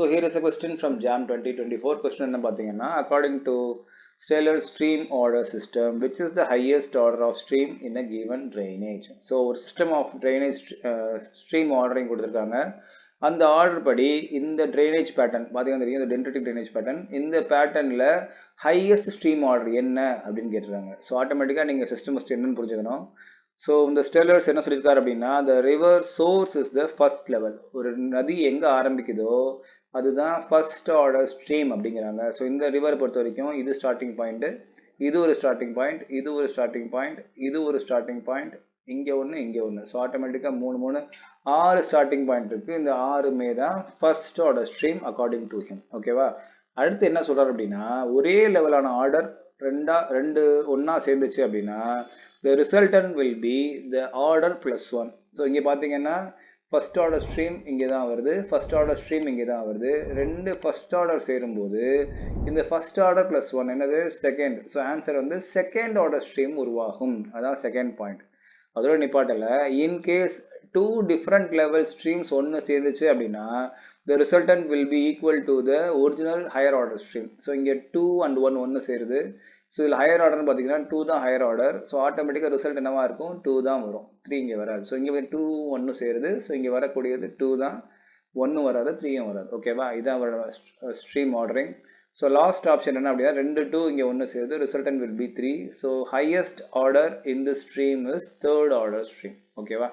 So here is a question from JAM 2024. Question என்ன பார்த்தீங்கன்னா, according to Taylor's stream order system, which is the highest order of stream in a given drainage? So ஒரு system of drainage stream ordering கொடுத்துருக்காங்க. அந்த order படி இந்த drainage pattern பார்த்தீங்கன்னா தெரியும், இந்த dendritic drainage pattern, இந்த பேட்டர்னில் ஹையஸ்ட் ஸ்ட்ரீம் ஆர்டர் என்ன அப்படின்னு கேட்டுருக்காங்க. ஸோ ஆட்டோமேட்டிக்காக நீங்கள் சிஸ்டம் ஃபஸ்ட் என்னன்னு புரிஞ்சுக்கணும். ஸோ இந்த ஸ்டெல்லர்ஸ் என்ன சொல்லியிருக்காரு அப்படின்னா, the river source is the first level. ஒரு நதி எங்கே ஆரம்பிக்குதோ அதுதான் ஃபர்ஸ்ட் ஆர்டர் ஸ்ட்ரீம் அப்படிங்கிறாங்க. ஸோ இந்த ரிவரை பொறுத்த வரைக்கும் இது ஸ்டார்டிங் பாயிண்ட், இது ஒரு ஸ்டார்டிங் பாயிண்ட், இது ஒரு ஸ்டார்டிங் பாயிண்ட், இது ஒரு ஸ்டார்டிங் பாயிண்ட், இங்கே ஒன்று, இங்கே ஒன்று. ஸோ ஆட்டோமேட்டிக்காக மூணு 6 ஸ்டார்டிங் பாயிண்ட் இருக்குது. இந்த 6மே தான் first order stream according to him. ஓகேவா? அடுத்து என்ன சொல்கிறார் அப்படின்னா, ஒரே லெவலான ஆர்டர் ரெண்டு ஒன்றா சேர்ந்துச்சு அப்படின்னா the resultant will be the order plus 1. So இங்கே பார்த்தீங்கன்னா ஃபர்ஸ்ட் ஆர்டர் ஸ்ட்ரீம் இங்கே தான் வருது, ஃபர்ஸ்ட் ஆர்டர் ஸ்ட்ரீம் இங்கே தான் வருது. ரெண்டு ஃபர்ஸ்ட் ஆர்டர் சேரும்போது இந்த ஃபர்ஸ்ட் ஆர்டர் ப்ளஸ் 1 என்னது செகண்ட். ஸோ ஆன்சர் வந்து செகண்ட் ஆர்டர் ஸ்ட்ரீம் உருவாகும். அதான் செகண்ட் பாயிண்ட். அதோட நிப்பாட்டில் இன்கேஸ் 2 டிஃப்ரெண்ட் லெவல் ஸ்ட்ரீம்ஸ் ஒன்று சேர்ந்துச்சு அப்படின்னா the resultant will be equal to the original higher order stream. So இங்கே 2 and 1 ஒன்று சேருது. ஸோ இதில் ஹையர் ஆர்டர்னு பார்த்தீங்கன்னா 2 தான் ஹையர் ஆர்டர். ஸோ ஆட்டோமேட்டிக்காக ரிசல்ட் என்னவா இருக்கும், 2 தான் வரும், 3 இங்கே வராது. ஸோ இங்கே 2 1 சேருது. ஸோ இங்கே வரக்கூடியது 2 தான், 1 வராது, 3யும் வராது. ஓகேவா? இதான் stream ordering. So last option என்ன அப்படின்னா 2 2 இங்கே 1 சேருது, resultant will be 3. So highest order in the stream is third order stream. ஓகேவா?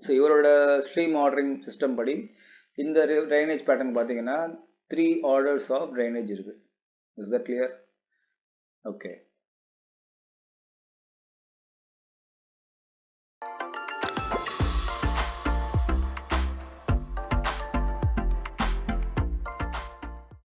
ஸோ இவரோட ஸ்ட்ரீம் ஆர்டரிங் சிஸ்டம் படி இந்த ட்ரைனேஜ் பேட்டர்ன் பார்த்தீங்கன்னா 3 ஆர்டர்ஸ் ஆஃப் ட்ரைனேஜ் இருக்குது. Is that clear? Okay.